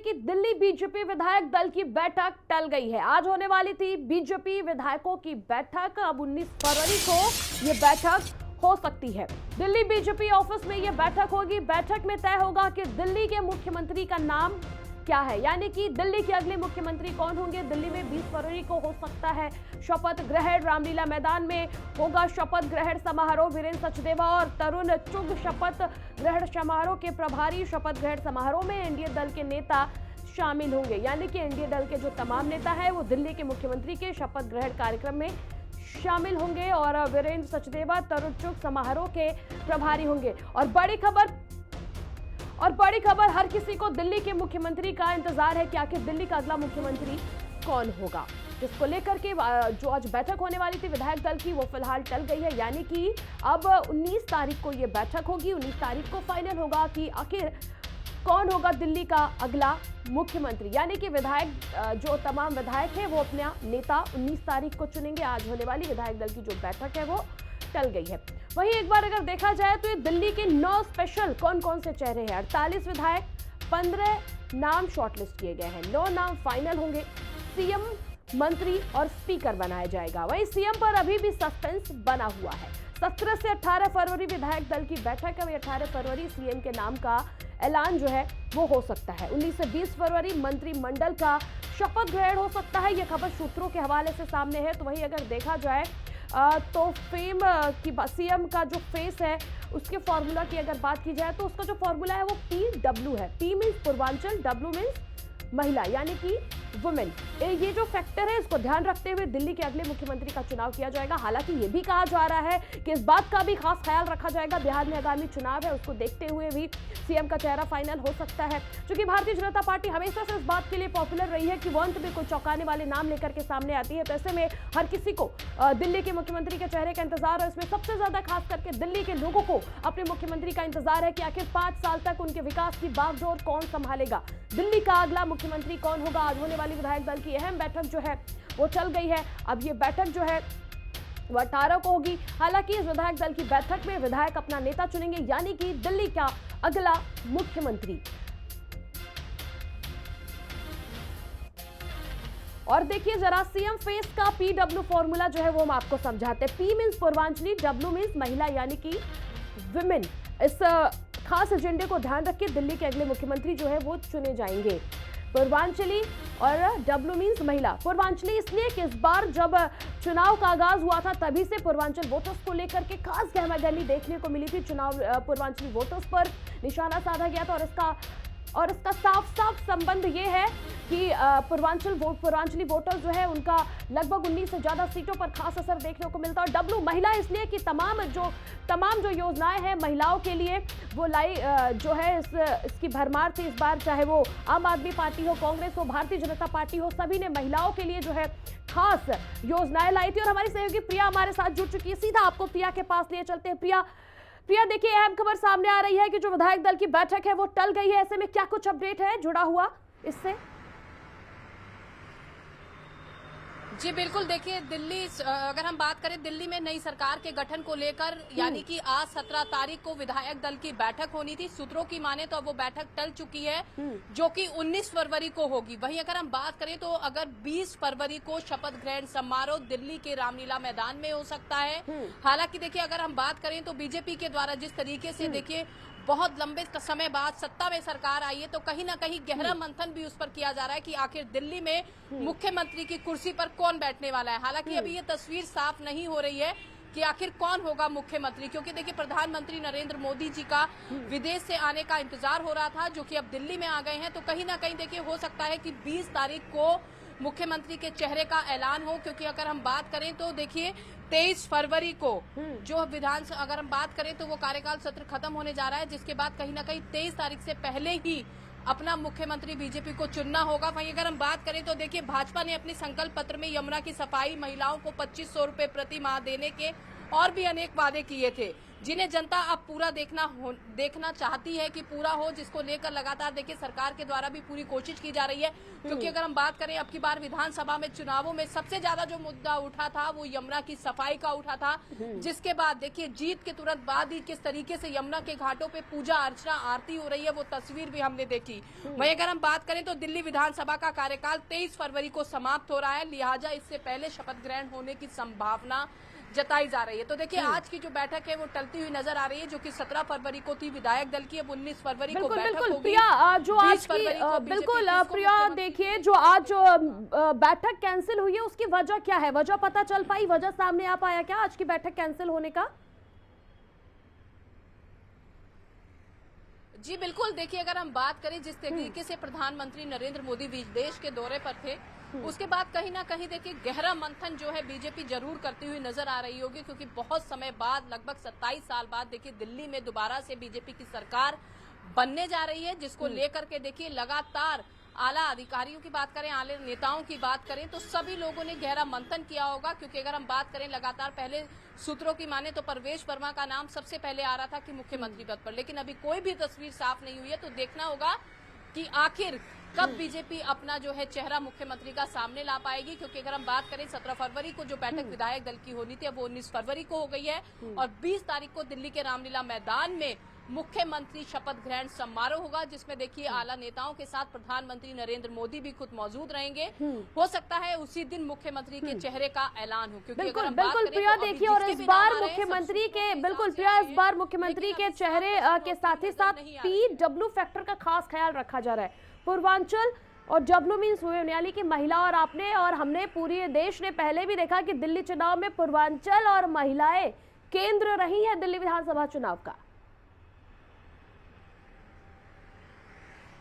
कि दिल्ली बीजेपी विधायक दल की बैठक टल गई है। आज होने वाली थी बीजेपी विधायकों की बैठक, अब 19 फरवरी को ये बैठक हो सकती है। दिल्ली बीजेपी ऑफिस में ये बैठक होगी। बैठक में तय होगा कि दिल्ली के मुख्यमंत्री का नाम क्या है, यानी कि दिल्ली के अगले मुख्यमंत्री कौन होंगे। दिल्ली में 20 फरवरी को हो सकता है शपथ ग्रहण। रामलीला मैदान में होगा शपथ ग्रहण समारोह। वीरेंद्र सचदेवा और तरुण चुग शपथ ग्रहण समारोह के प्रभारी। शपथ ग्रहण समारोह में एनडीए दल के नेता शामिल होंगे, यानी कि एनडीए दल के जो तमाम नेता है वो दिल्ली के मुख्यमंत्री के शपथ ग्रहण कार्यक्रम में शामिल होंगे और वीरेंद्र सचदेवा तरुण चुग समारोह के प्रभारी होंगे। और बड़ी खबर, हर किसी को दिल्ली के मुख्यमंत्री का इंतजार है कि आखिर दिल्ली का अगला मुख्यमंत्री कौन होगा, जिसको लेकर के जो आज बैठक होने वाली थी विधायक दल की वो फिलहाल टल गई है। यानी कि अब 19 तारीख को ये बैठक होगी। 19 तारीख को फाइनल होगा कि आखिर कौन होगा दिल्ली का अगला मुख्यमंत्री, यानी कि विधायक जो तमाम विधायक हैं वो अपना नेता 19 तारीख को चुनेंगे। आज होने वाली विधायक दल की जो बैठक है वो टल गई है। वहीं एक बार अगर देखा जाए तो ये दिल्ली के 9 स्पेशल कौन कौन से चेहरे हैं। 48 विधायक, 15 नाम शॉर्टलिस्ट किए गए हैं, 9 नाम फाइनल होंगे। सीएम, मंत्री और स्पीकर बनाया जाएगा। वहीं सीएम पर अभी भी सस्पेंस बना हुआ है। 17 से 18 फरवरी विधायक दल की बैठक है। 18 फरवरी सीएम के नाम का ऐलान जो है वो हो सकता है। 19 से 20 फरवरी मंत्रिमंडल का शपथ ग्रहण हो सकता है। यह खबर सूत्रों के हवाले से सामने है। तो वहीं अगर देखा जाए तो फेम की सीएम का जो फेस है उसके फॉर्मूला की अगर बात की जाए तो उसका जो फॉर्मूला है वो PW है। P means Purvanchal, W means महिला, यानी कि वुमेन। ये जो फैक्टर है इसको ध्यान रखते हुए दिल्ली के अगले मुख्यमंत्री का चुनाव किया जाएगा। हालांकि ये भी कहा जा रहा है कि इस बात का भी खास ख्याल रखा जाएगा, बिहार में आगामी चुनाव है उसको देखते हुए भी सीएम का चेहरा फाइनल हो सकता है। क्योंकि भारतीय जनता पार्टी हमेशा से इस बात के लिए पॉपुलर रही है कि वो अंत में कोई चौंकाने वाले नाम लेकर के सामने आती है। तो ऐसे में हर किसी को दिल्ली के मुख्यमंत्री के चेहरे का इंतजार है। इसमें सबसे ज्यादा खास करके दिल्ली के लोगों को अपने मुख्यमंत्री का इंतजार है कि आखिर 5 साल तक उनके विकास की बागडोर कौन संभालेगा, दिल्ली का अगला मुख्यमंत्री कौन होगा। आज होने वाली विधायक दल की अहम बैठक जो है वो चल गई है। अब ये बैठक जो है वो 18 को होगी। हालांकि इस विधायक दल की बैठक में विधायक अपना नेता चुनेंगे, यानी कि दिल्ली का अगला मुख्यमंत्री। और देखिए जरा सीएम फेस का PW फॉर्मूला जो है वो हम आपको समझाते हैं। P means Purvanchali, W means महिला, यानी कि विमेन। इस खास एजेंडे को ध्यान रख के दिल्ली के अगले मुख्यमंत्री जो है वो चुने जाएंगे। पूर्वांचली और W मीन्स महिला। पूर्वांचली इसलिए कि इस बार जब चुनाव का आगाज हुआ था तभी से पूर्वांचल वोटर्स को लेकर के खास गहमागहमी देखने को मिली थी। चुनाव पूर्वांचली वोटर्स पर निशाना साधा गया था और इसका साफ संबंध ये है कि पूर्वांचली वोटर्स जो है उनका लगभग 19 से ज्यादा सीटों पर खास असर देखने को मिलता है। और W महिला इसलिए कि तमाम जो योजनाएं हैं महिलाओं के लिए वो जो है इसकी भरमार थी इस बार, चाहे वो आम आदमी पार्टी हो, कांग्रेस हो, भारतीय जनता पार्टी हो, सभी ने महिलाओं के लिए जो है खास योजनाएं लाई थी। और हमारी सहयोगी प्रिया हमारे साथ जुड़ चुकी है, सीधा आपको प्रिया के पास लिए चलते हैं। प्रिया देखिए अहम खबर सामने आ रही है कि जो विधायक दल की बैठक है वो टल गई है। ऐसे में क्या कुछ अपडेट है जुड़ा हुआ इससे? जी बिल्कुल, देखिए दिल्ली, अगर हम बात करें दिल्ली में नई सरकार के गठन को लेकर, यानी कि आज 17 तारीख को विधायक दल की बैठक होनी थी। सूत्रों की माने तो अब वो बैठक टल चुकी है, जो कि 19 फरवरी को होगी। वहीं अगर हम बात करें तो अगर 20 फरवरी को शपथ ग्रहण समारोह दिल्ली के रामलीला मैदान में हो सकता है। हालांकि देखिए अगर हम बात करें तो बीजेपी के द्वारा जिस तरीके से देखिए बहुत लंबे समय बाद सत्ता में सरकार आई है, तो कहीं ना कहीं गहरा मंथन भी उस पर किया जा रहा है कि आखिर दिल्ली में मुख्यमंत्री की कुर्सी पर कौन बैठने वाला है। हालांकि अभी ये तस्वीर साफ नहीं हो रही है कि आखिर कौन होगा मुख्यमंत्री, क्योंकि देखिए प्रधानमंत्री नरेंद्र मोदी जी का विदेश से आने का इंतजार हो रहा था, जो कि अब दिल्ली में आ गए हैं। तो कहीं ना कहीं देखिए हो सकता है कि 20 तारीख को मुख्यमंत्री के चेहरे का ऐलान हो, क्योंकि अगर हम बात करें तो देखिए 23 फरवरी को जो अगर हम बात करें तो वो कार्यकाल सत्र खत्म होने जा रहा है, जिसके बाद कहीं ना कहीं 23 तारीख से पहले ही अपना मुख्यमंत्री बीजेपी को चुनना होगा। वहीं अगर हम बात करें तो देखिए भाजपा ने अपने संकल्प पत्र में यमुना की सफाई, महिलाओं को 2500 रुपए प्रति माह देने के और भी अनेक वादे किए थे। जिन्हें जनता अब पूरा देखना चाहती है कि पूरा हो, जिसको लेकर लगातार देखिए सरकार के द्वारा भी पूरी कोशिश की जा रही है। क्योंकि अगर हम बात करें अब की बार विधानसभा में चुनावों में सबसे ज्यादा जो मुद्दा उठा था वो यमुना की सफाई का उठा था, जिसके बाद देखिए जीत के तुरंत बाद ही किस तरीके से यमुना के घाटों पे पूजा अर्चना आरती हो रही है वो तस्वीर भी हमने देखी। वहीं अगर हम बात करें तो दिल्ली विधानसभा का कार्यकाल 23 फरवरी को समाप्त हो रहा है, लिहाजा इससे पहले शपथ ग्रहण होने की संभावना जताई जा रही है। तो देखिए आज की जो बैठक है वो टलती हुई नजर आ रही है, जो कि 17 फरवरी को थी विधायक दल की, अब 19 फरवरी को बैठक होगी। प्रिया, जो आज की बिल्कुल प्रिया देखिए जो आज जो बैठक कैंसिल हुई है उसकी वजह क्या है? वजह पता चल पाई, वजह सामने आ पाया क्या आज की बैठक कैंसिल होने का? जी बिल्कुल, देखिए अगर हम बात करें जिस तरीके से प्रधानमंत्री नरेंद्र मोदी विदेश के दौरे पर थे, उसके बाद कहीं ना कहीं देखिए गहरा मंथन जो है बीजेपी जरूर करती हुई नजर आ रही होगी, क्योंकि बहुत समय बाद लगभग 27 साल बाद देखिए दिल्ली में दोबारा से बीजेपी की सरकार बनने जा रही है, जिसको लेकर के देखिए लगातार आला अधिकारियों की बात करें, आला नेताओं की बात करें तो सभी लोगों ने गहरा मंथन किया होगा। क्योंकि अगर हम बात करें लगातार पहले सूत्रों की माने तो परवेश वर्मा का नाम सबसे पहले आ रहा था कि मुख्यमंत्री पद पर, लेकिन अभी कोई भी तस्वीर साफ नहीं हुई है। तो देखना होगा कि आखिर कब बीजेपी अपना जो है चेहरा मुख्यमंत्री का सामने ला पाएगी। क्योंकि अगर हम बात करें 17 फरवरी को जो बैठक विधायक दल की होनी थी अब वो 19 फरवरी को हो गई है, और 20 तारीख को दिल्ली के रामलीला मैदान में मुख्यमंत्री शपथ ग्रहण समारोह होगा, जिसमें देखिए आला नेताओं के साथ प्रधानमंत्री नरेंद्र मोदी भी खुद मौजूद रहेंगे। हो सकता है उसी दिन मुख्यमंत्री के चेहरे का ऐलान हो। क्योंकि बिल्कुल अगर हम बिल्कुल बात प्रिया करें तो देखिए, और इस बार मुख्यमंत्री के बिल्कुल प्रिया इस बार मुख्यमंत्री के चेहरे के साथ ही साथ PW फैक्टर का खास ख्याल रखा जा रहा है। पूर्वांचल और डब्ल्यू मीन्स यानी कि महिला, और आपने और हमने पूरे देश ने पहले भी देखा कि दिल्ली चुनाव में पूर्वांचल और महिलाएं केंद्र रही है दिल्ली विधानसभा चुनाव का।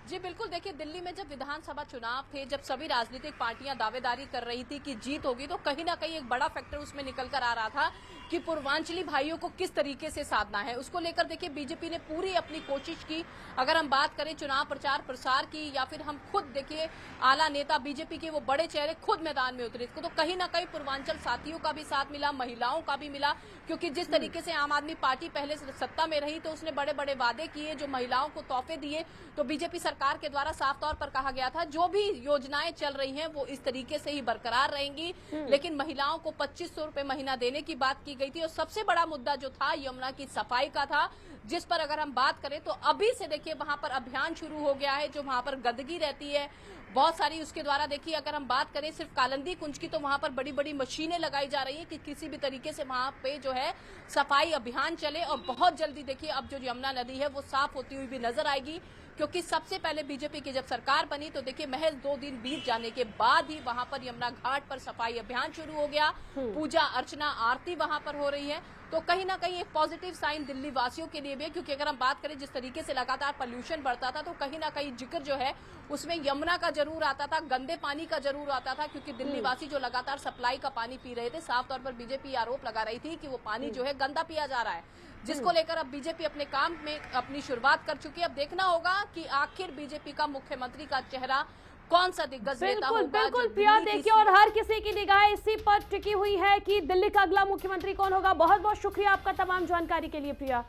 जी बिल्कुल, देखिए दिल्ली में जब विधानसभा चुनाव थे, जब सभी राजनीतिक पार्टियां दावेदारी कर रही थी कि जीत होगी, तो कहीं ना कहीं एक बड़ा फैक्टर उसमें निकल कर आ रहा था कि पूर्वांचली भाइयों को किस तरीके से साधना है। उसको लेकर देखिए बीजेपी ने पूरी अपनी कोशिश की। अगर हम बात करें चुनाव प्रचार प्रसार की, या फिर हम खुद देखिए आला नेता बीजेपी के वो बड़े चेहरे खुद मैदान में उतरे, तो कहीं ना कहीं पूर्वांचल साथियों का भी साथ मिला, महिलाओं का भी मिला। क्योंकि जिस तरीके से आम आदमी पार्टी पहले सत्ता में रही तो उसने बड़े बड़े वादे किए, जो महिलाओं को तोहफे दिए। तो बीजेपी सरकार के द्वारा साफ तौर पर कहा गया था जो भी योजनाएं चल रही हैं वो इस तरीके से ही बरकरार रहेंगी, लेकिन महिलाओं को 2500 रुपए महीना देने की बात की गई थी। और सबसे बड़ा मुद्दा जो था यमुना की सफाई का था, जिस पर अगर हम बात करें तो अभी से देखिए वहां पर अभियान शुरू हो गया है। जो वहां पर गंदगी रहती है बहुत सारी, उसके द्वारा देखिए अगर हम बात करें सिर्फ कालंदी कुंज की, तो वहां पर बड़ी बड़ी मशीनें लगाई जा रही है कि किसी भी तरीके से वहां पे जो है सफाई अभियान चले। और बहुत जल्दी देखिए अब जो यमुना नदी है वो साफ होती हुई भी नजर आएगी। क्योंकि सबसे पहले बीजेपी की जब सरकार बनी तो देखिए महज 2 दिन बीत जाने के बाद ही वहां पर यमुना घाट पर सफाई अभियान शुरू हो गया, पूजा अर्चना आरती वहां पर हो रही है। तो कहीं ना कहीं एक पॉजिटिव साइन दिल्ली वासियों के लिए भी है। क्योंकि अगर हम बात करें जिस तरीके से लगातार पॉल्यूशन बढ़ता था, तो कहीं ना कहीं जिक्र जो है उसमें यमुना का जरूर आता था, गंदे पानी का जरूर आता था। क्योंकि दिल्ली वासी जो लगातार सप्लाई का पानी पी रहे थे, साफ तौर पर बीजेपी आरोप लगा रही थी कि वो पानी जो है गंदा पिया जा रहा है, जिसको लेकर अब बीजेपी अपने काम में अपनी शुरुआत कर चुकी है। अब देखना होगा कि आखिर बीजेपी का मुख्यमंत्री का चेहरा कौन सा दिग्गज नेता होगा। बिल्कुल प्रिया देखिए, और हर किसी की निगाह इसी पर टिकी हुई है कि दिल्ली का अगला मुख्यमंत्री कौन होगा। बहुत बहुत शुक्रिया आपका तमाम जानकारी के लिए प्रिया।